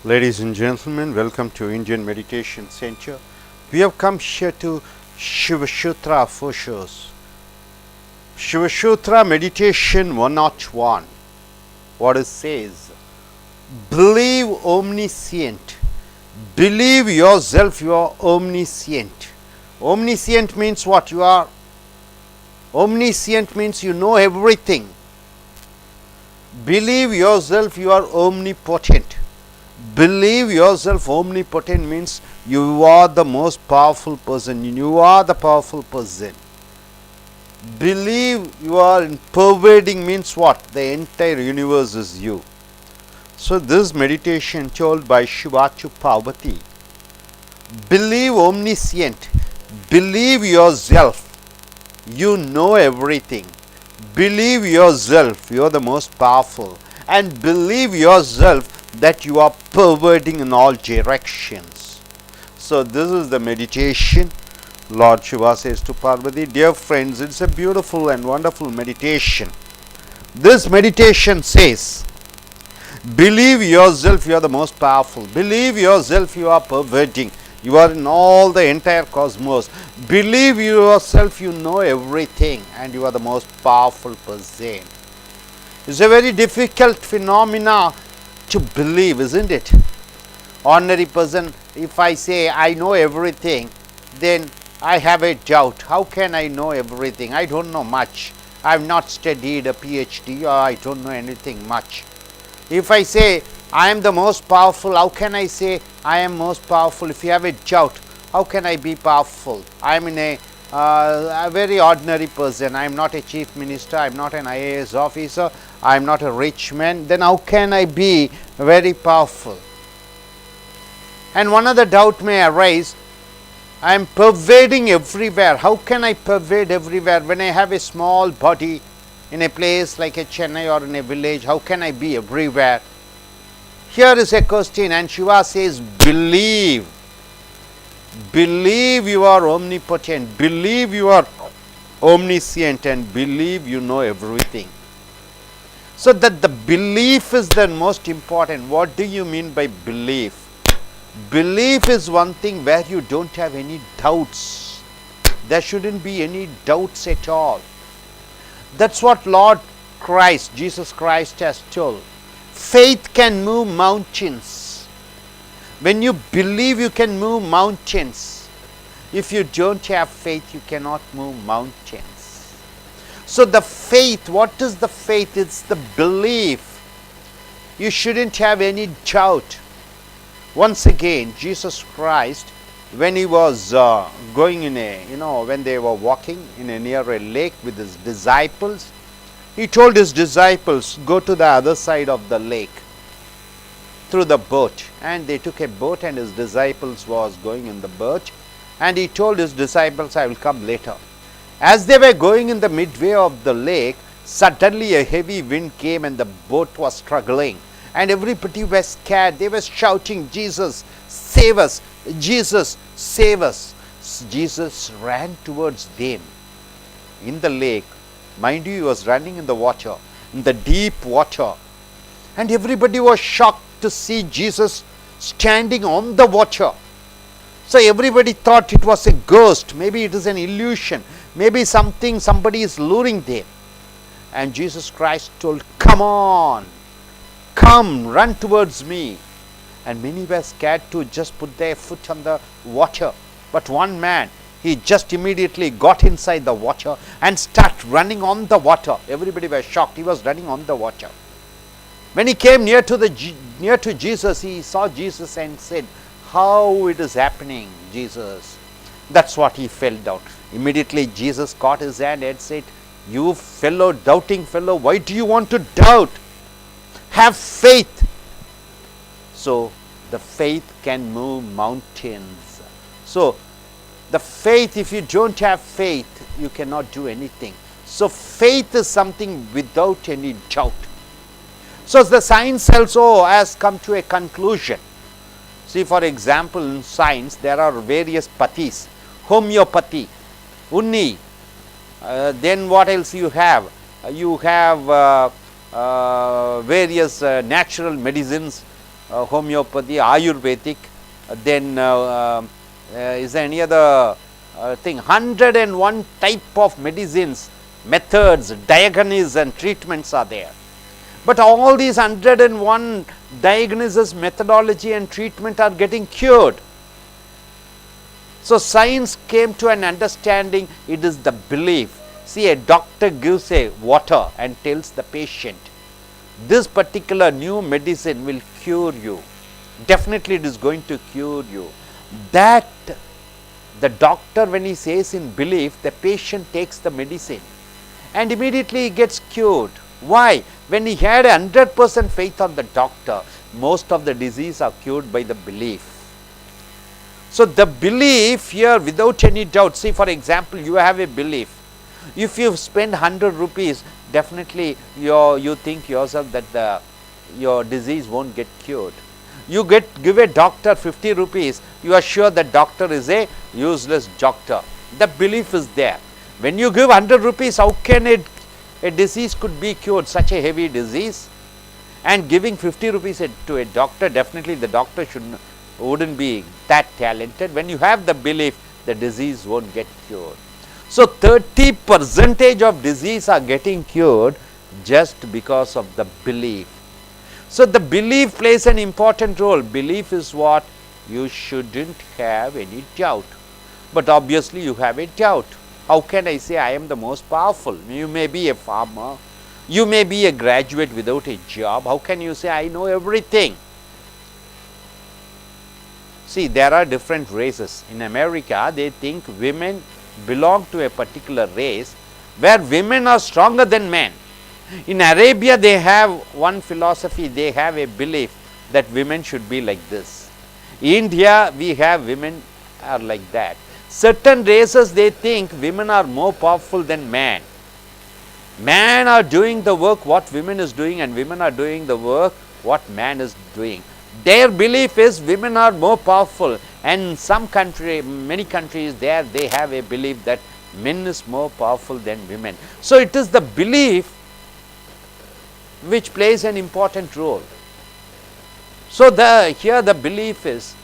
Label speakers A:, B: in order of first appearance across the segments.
A: Ladies and gentlemen, welcome to Indian Meditation Center. We have come here to Shiva Sutra for shows. Shiva Sutra Meditation 101. What it says? Believe omniscient. Believe yourself you are omniscient. Omniscient means what? You are omniscient means you know everything. Believe yourself you are omnipotent. Believe yourself omnipotent means you are the most powerful person. You are the powerful person. Believe you are pervading means what? The entire universe is you. So this meditation told by Shiva to Parvati. Believe omniscient. Believe yourself. You know everything. Believe yourself. You are the most powerful. And believe yourself that you are perverting in all directions. So this is the meditation. Lord Shiva says to Parvati, dear friends, it's a beautiful and wonderful meditation. This meditation says, believe yourself you are the most powerful. Believe yourself you are perverting. You are in all the entire cosmos. Believe yourself you know everything and you are the most powerful person. It's a very difficult phenomena to believe, isn't it? Ordinary person, if I say I know everything, then I have a doubt. How can I know everything? I don't know much. I have not studied a PhD or I don't know anything much. If I say I am the most powerful, how can I say I am most powerful? If you have a doubt, how can I be powerful? I am in a very ordinary person. I am not a chief minister. I am not an IAS officer. I am not a rich man. Then how can I be very powerful? And one other doubt may arise. I am pervading everywhere. How can I pervade everywhere when I have a small body in a place like a Chennai or in a village? How can I be everywhere? Here is a question, and Shiva says, believe. Believe you are omnipotent. Believe you are omniscient and believe you know everything. So that the belief is the most important. What do you mean by belief? Belief is one thing where you don't have any doubts. There shouldn't be any doubts at all. That's what Lord Christ, Jesus Christ has told. Faith can move mountains. When you believe, you can move mountains. If you don't have faith, you cannot move mountains. So the faith, what is the faith? It's the belief. You shouldn't have any doubt. Once again, Jesus Christ, when he was going in when they were walking near a lake with his disciples, he told his disciples, go to the other side of the lake through the boat. And they took a boat and his disciples was going in the boat. And he told his disciples, I will come later. As they were going in the midway of the lake, suddenly a heavy wind came and the boat was struggling. And everybody was scared. They were shouting, Jesus, save us. Jesus, save us. Jesus ran towards them in the lake. Mind you, he was running in the water, in the deep water. And everybody was shocked to see Jesus standing on the water. So everybody thought it was a ghost. Maybe it is an illusion. Maybe somebody is luring them. And Jesus Christ told, come on. Come, run towards me. And many were scared to just put their foot on the water. But one man, he just immediately got inside the water and started running on the water. Everybody was shocked. He was running on the water. When he came near to Jesus, he saw Jesus and said, how it is happening, Jesus? That's what he fell down. Immediately Jesus caught his hand and said, you fellow, doubting fellow, why do you want to doubt? Have faith. So the faith can move mountains. So the faith, if you don't have faith, you cannot do anything. So faith is something without any doubt. So the science also has come to a conclusion. See, for example, in science, there are various pathis. Homeopathy, Unni, then what else you have? You have various natural medicines, homeopathy, Ayurvedic, then is there any other thing? 101 type of medicines, methods, diagnosis and treatments are there. But all these 101 diagnosis, methodology and treatment are getting cured. So, science came to an understanding, it is the belief. See, a doctor gives a water and tells the patient, this particular new medicine will cure you. Definitely it is going to cure you. That the doctor, when he says in belief, the patient takes the medicine and immediately he gets cured. Why? When he had 100% faith on the doctor, most of the disease are cured by the belief. So, the belief here without any doubt, see for example, you have a belief. If you spend 100 rupees, definitely you think yourself that your disease won't get cured. You give a doctor 50 rupees, you are sure that doctor is a useless doctor. The belief is there. When you give 100 rupees, how can a disease could be cured, such a heavy disease? And giving 50 rupees to a doctor, definitely the doctor wouldn't be that talented. When you have the belief, the disease won't get cured. So, 30% of disease are getting cured just because of the belief. So, the belief plays an important role. Belief is what? You shouldn't have any doubt. But obviously, you have a doubt. How can I say I am the most powerful? You may be a farmer, you may be a graduate without a job. How can you say I know everything? See, there are different races. In America, they think women belong to a particular race where women are stronger than men. In Arabia, they have one philosophy, they have a belief that women should be like this. India, we have women are like that. Certain races, they think women are more powerful than man. Man are doing the work what women is doing, and women are doing the work what man is doing. Their belief is women are more powerful, and many countries there, they have a belief that men is more powerful than women. So, it is the belief which plays an important role. So, here the belief is,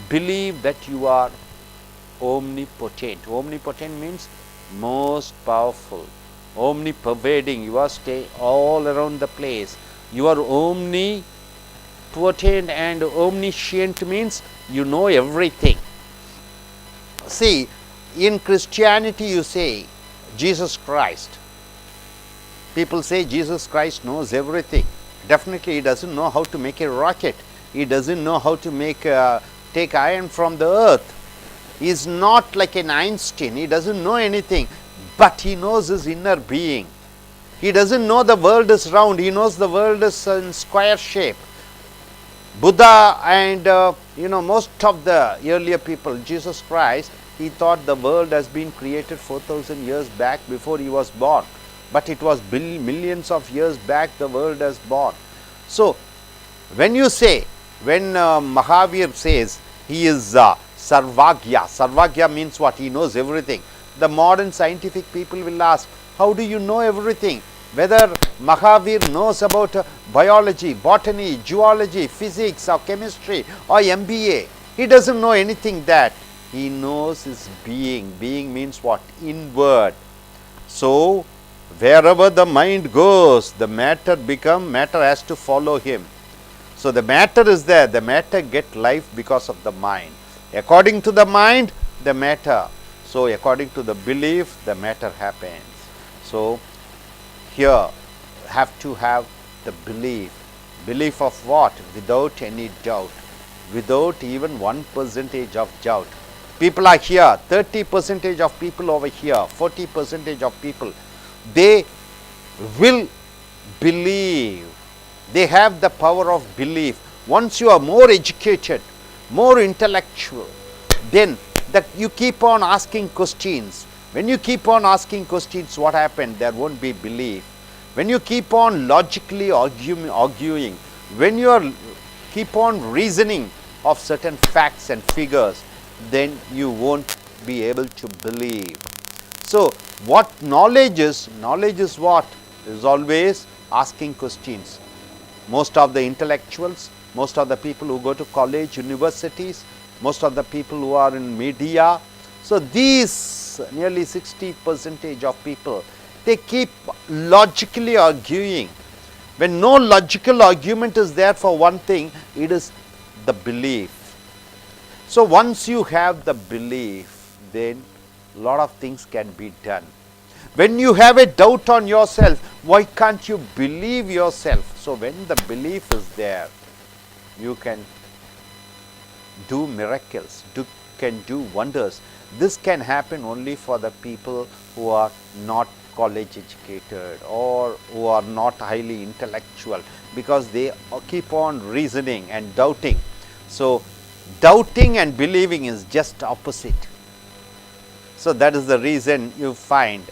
A: believe that you are omnipotent. Omnipotent means most powerful, omnipervading, you are stay all around the place. You are omnipotent, and omniscient means you know everything. See, in Christianity you say Jesus Christ. People say Jesus Christ knows everything. Definitely he doesn't know how to make a rocket. He doesn't know how to take iron from the earth. He is not like an Einstein. He doesn't know anything, but he knows his inner being. He doesn't know the world is round. He knows the world is in square shape. Buddha and most of the earlier people, Jesus Christ, he thought the world has been created 4,000 years back before he was born. But it was millions of years back the world has born. So, when Mahavir says he is Sarvagya, Sarvagya means what? He knows everything. The modern scientific people will ask, how do you know everything? Whether Mahavir knows about biology, botany, zoology, physics or chemistry or MBA, he doesn't know anything that. He knows his being. Being means what? Inward. So, wherever the mind goes, the matter has to follow him. So, the matter is there, the matter get life because of the mind. According to the mind, the matter. So, according to the belief, the matter happens. So, here have to have the belief. Belief of what? Without any doubt, without even 1% of doubt. People are here, 30% of people over here, 40% of people, they will believe. They have the power of belief. Once you are more educated, more intellectual, then you keep on asking questions. When you keep on asking questions, what happened? There won't be belief. When you keep on logically arguing, when you keep on reasoning of certain facts and figures, then you won't be able to believe. So, what knowledge is? Knowledge is what? Is always asking questions. Most of the intellectuals, most of the people who go to college, universities, most of the people who are in media. So, these nearly 60% of people, they keep logically arguing. When no logical argument is there for one thing, it is the belief. So, once you have the belief, then a lot of things can be done. When you have a doubt on yourself, why can't you believe yourself? So, when the belief is there, you can do miracles, can do wonders. This can happen only for the people who are not college educated or who are not highly intellectual, because they keep on reasoning and doubting. So, doubting and believing is just opposite. So, that is the reason you find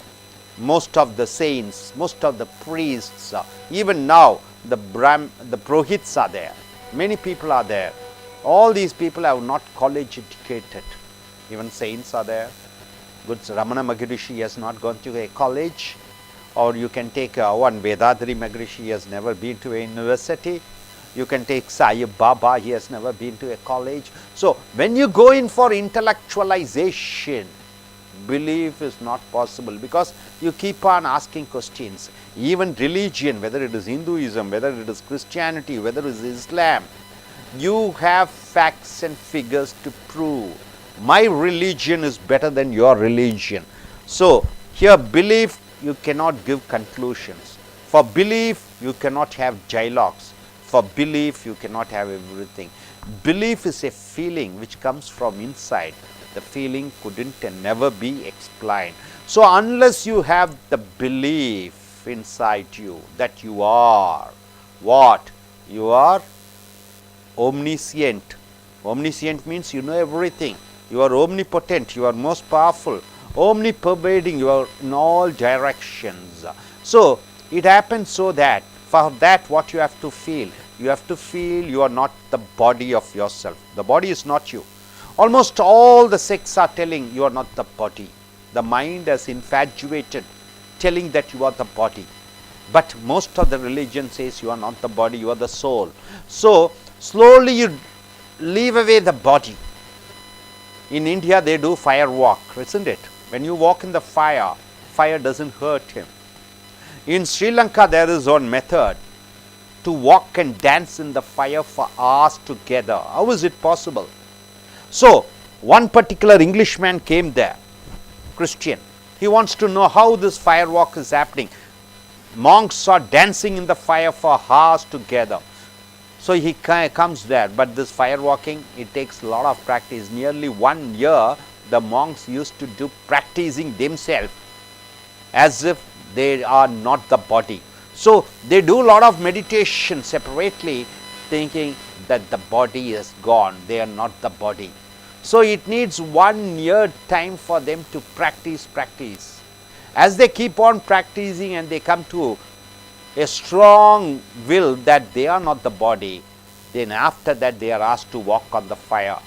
A: most of the saints, most of the priests, even now the Purohits are there, many people are there. All these people are not college educated. Even saints are there. Good Ramana Maharishi has not gone to a college, or you can take one Vedadari Maharishi, has never been to a university. You can take Sai Baba, he has never been to a college. So, when you go in for intellectualization, belief is not possible, because you keep on asking questions. Even religion, whether it is Hinduism, whether it is Christianity, whether it is Islam, you have facts and figures to prove. My religion is better than your religion. So, here belief, you cannot give conclusions. For belief, you cannot have dialogues. For belief, you cannot have everything. Belief is a feeling which comes from inside. The feeling couldn't and never be explained. So, unless you have the belief inside you that you are what? You are omniscient. Omniscient means you know everything. You are omnipotent, you are most powerful, omnipervading, you are in all directions. So, it happens so that for that what you have to feel? You have to feel you are not the body of yourself. The body is not you. Almost all the sects are telling you are not the body. The mind is infatuated, telling that you are the body. But most of the religion says you are not the body, you are the soul. So, slowly you leave away the body. In India, they do fire walk, isn't it? When you walk in the fire, fire doesn't hurt him. In Sri Lanka, there is one method to walk and dance in the fire for hours together. How is it possible? So, one particular Englishman came there, Christian. He wants to know how this fire walk is happening. Monks are dancing in the fire for hours together. So, he comes there, but this fire walking, it takes a lot of practice. Nearly 1 year, the monks used to do practicing themselves as if they are not the body. So, they do a lot of meditation separately, thinking that the body is gone, they are not the body. So, it needs 1 year time for them to practice. As they keep on practicing and they come to a strong will that they are not the body, then after that they are asked to walk on the fire.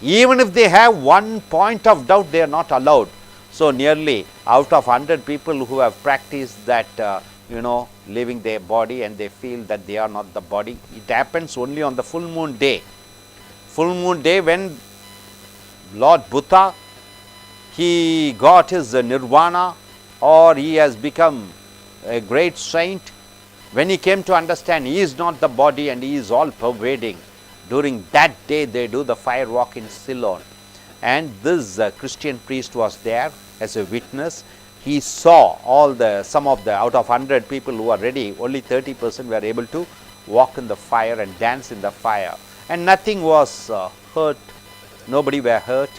A: Even if they have one point of doubt, they are not allowed. So, nearly out of 100 people who have practiced that, leaving their body, and they feel that they are not the body, it happens only on the full moon day. Full moon day, when Lord Buddha, he got his nirvana, or he has become a great saint, when he came to understand he is not the body and he is all pervading, during that day they do the fire walk in Ceylon. And this Christian priest was there as a witness. He saw some of the out of 100 people who are ready, only 30% were able to walk in the fire and dance in the fire, and nothing was hurt, nobody were hurt.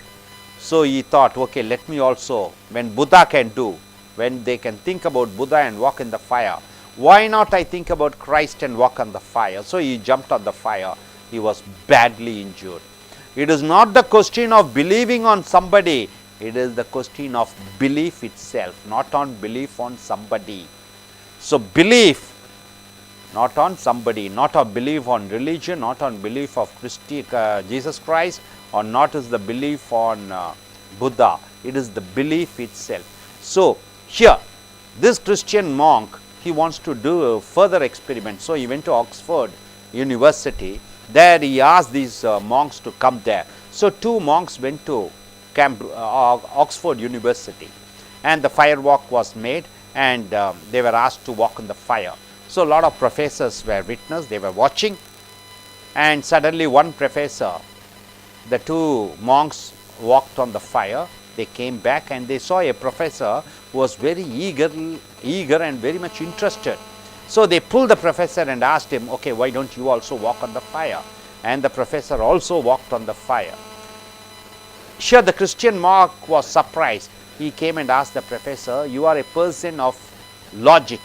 A: So, he thought, okay, let me also, when Buddha can do, when they can think about Buddha and walk in the fire, why not I think about Christ and walk on the fire? So, he jumped on the fire. He was badly injured. It is not the question of believing on somebody, it is the question of belief itself, not on belief on somebody. So, belief not on somebody, not a belief on religion, not on belief of Jesus Christ, or not is the belief on Buddha, it is the belief itself. So, here this Christian monk, he wants to do a further experiment. So, he went to Oxford University There he asked these monks to come there. So two monks went to Oxford University, and the fire walk was made, and they were asked to walk on the fire. So a lot of professors were witness, they were watching, and suddenly one professor, the two monks walked on the fire. They came back and they saw a professor who was very eager and very much interested. So they pulled the professor and asked him, okay, why don't you also walk on the fire? And the professor also walked on the fire. Sure, the Christian monk was surprised. He came and asked the professor, you are a person of logic,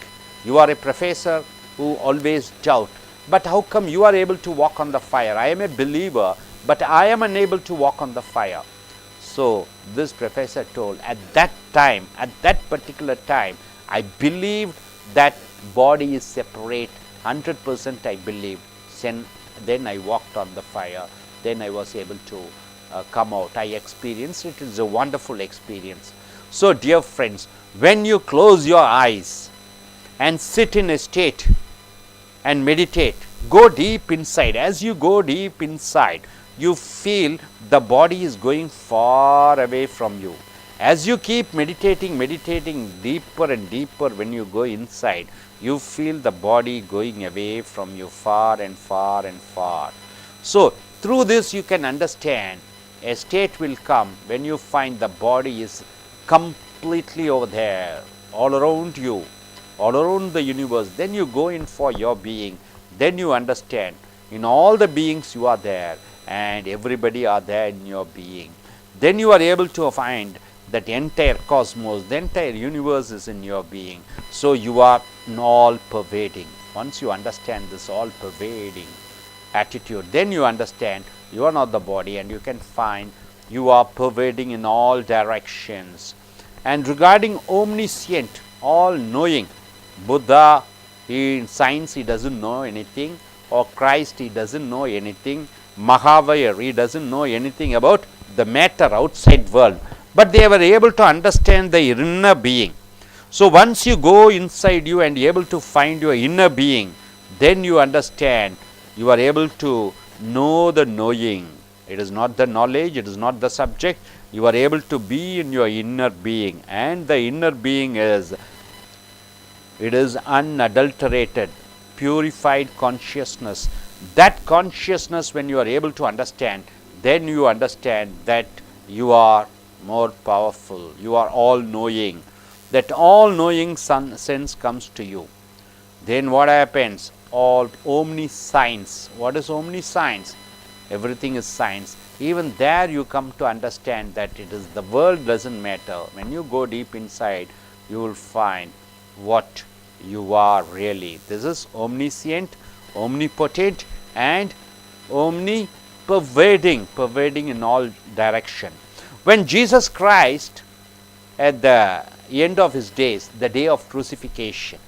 A: you are a professor who always doubt, but how come you are able to walk on the fire? I am a believer, but I am unable to walk on the fire. So this professor told, at that time, at that particular time, I believed that body is separate, 100% I believed. Then I walked on the fire, then I was able to come out. I experienced it. It is a wonderful experience. So dear friends, when you close your eyes and sit in a state and meditate, go deep inside. As you go deep inside, you feel the body is going far away from you. As you keep meditating deeper and deeper, when you go inside, you feel the body going away from you far and far and far. So through this you can understand a state will come when you find the body is completely over there, all around you, all around the universe. Then you go in for your being. Then you understand in all the beings you are there, and everybody are there in your being. Then you are able to find that entire cosmos, the entire universe is in your being. So you are all pervading. Once you understand this all pervading attitude, then you understand you are not the body, and you can find you are pervading in all directions. And regarding omniscient, all knowing, Buddha, in science he doesn't know anything, or Christ he doesn't know anything, Mahavir he doesn't know anything about the matter outside world, but they were able to understand the inner being. So once you go inside you and able to find your inner being, then you understand, you are able to know the knowing. It is not the knowledge, it is not the subject. You are able to be in your inner being, and the inner being is, it is unadulterated, purified consciousness. That consciousness, when you are able to understand, then you understand that you are more powerful, you are all knowing, that all knowing sense comes to you. Then what happens? All omniscience. What is omniscience? Everything is science. Even there you come to understand that it is the world doesn't matter. When you go deep inside, you will find what you are really. This is omniscient, omnipotent, and omnipervading, pervading in all direction. When Jesus Christ, at the end of his days, the day of crucifixion,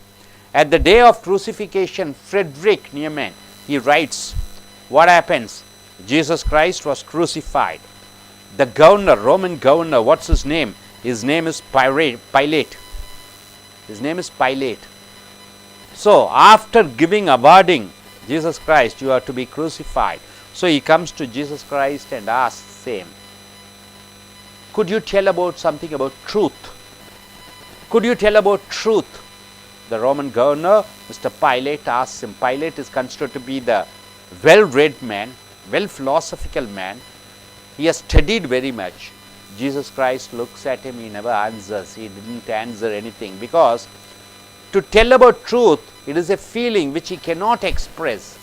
A: at the day of crucifixion, Frederick Niemann, he writes, what happens? Jesus Christ was crucified. The governor, Roman governor, what's his name? His name is Pilate. His name is Pilate. So after awarding Jesus Christ, you are to be crucified. So he comes to Jesus Christ and asks him, could you tell about something about truth? Could you tell about truth? The Roman governor, Mr. Pilate, asks him. Pilate is considered to be the well-read man, well-philosophical man. He has studied very much. Jesus Christ looks at him, he never answers. He didn't answer anything, because to tell about truth, it is a feeling which he cannot express.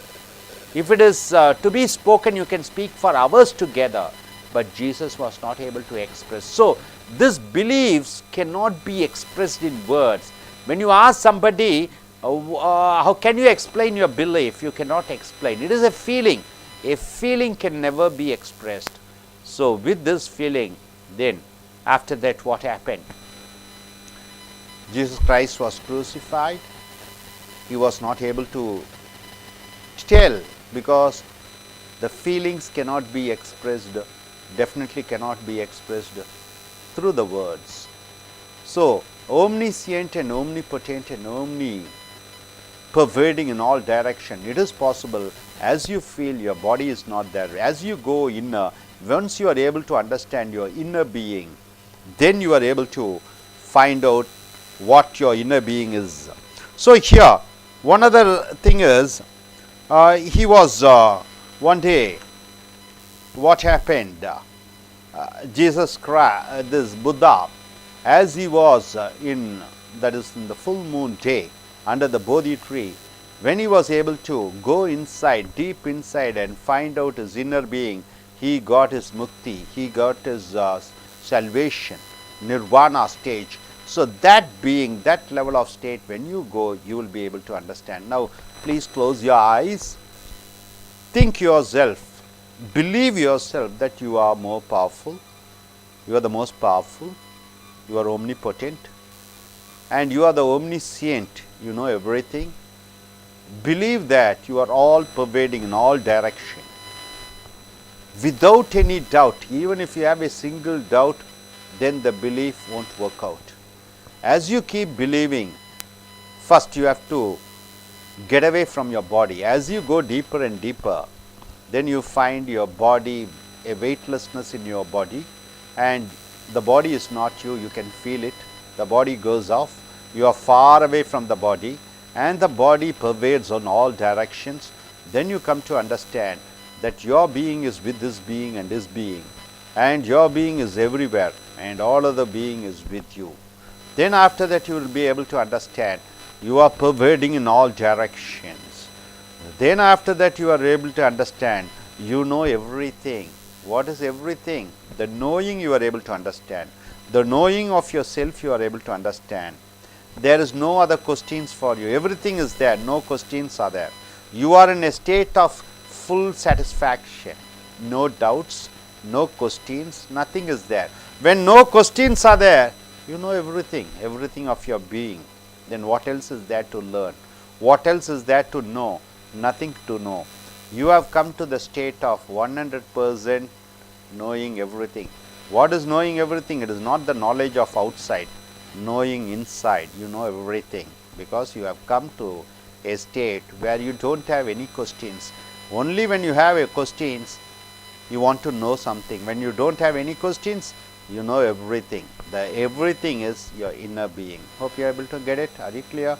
A: If it is to be spoken, you can speak for hours together, but Jesus was not able to express. So these beliefs cannot be expressed in words. When you ask somebody, how can you explain your belief? You cannot explain. It is a feeling. A feeling can never be expressed. So with this feeling, then after that what happened? Jesus Christ was crucified. He was not able to tell, because the feelings cannot be expressed, definitely cannot be expressed through the words. So omniscient and omnipotent and pervading in all direction. It is possible as you feel your body is not there. As you go inner, once you are able to understand your inner being, then you are able to find out what your inner being is. So here, one other thing is, he was one day, what happened? Jesus Christ, this Buddha, as he was that is in the full moon day under the Bodhi tree, when he was able to go inside, deep inside, and find out his inner being, he got his mukti, he got his salvation, nirvana stage. So that being, that level of state, when you go, you will be able to understand. Now, please close your eyes. Think yourself, believe yourself that you are more powerful, you are the most powerful, you are omnipotent, and you are the omniscient, you know everything. Believe that you are all pervading in all direction. Without any doubt, even if you have a single doubt, then the belief won't work out. As you keep believing, first you have to get away from your body. As you go deeper and deeper, then you find your body, a weightlessness in your body, and the body is not you, you can feel it. The body goes off, you are far away from the body, and the body pervades on all directions. Then you come to understand that your being is with this being and his being, and your being is everywhere, and all other being is with you. Then after that you will be able to understand you are pervading in all directions. Then after that you are able to understand you know everything. What is everything? The knowing you are able to understand. The knowing of yourself you are able to understand. There is no other questions for you. Everything is there. No questions are there. You are in a state of full satisfaction. No doubts, no questions, nothing is there. When no questions are there, you know everything, everything of your being. Then what else is there to learn? What else is there to know? Nothing to know. You have come to the state of 100% knowing everything. What is knowing everything? It is not the knowledge of outside. Knowing inside, you know everything, because you have come to a state where you don't have any questions. Only when you have a questions, you want to know something. When you don't have any questions, you know everything. The everything is your inner being. Hope you are able to get it. Are you clear?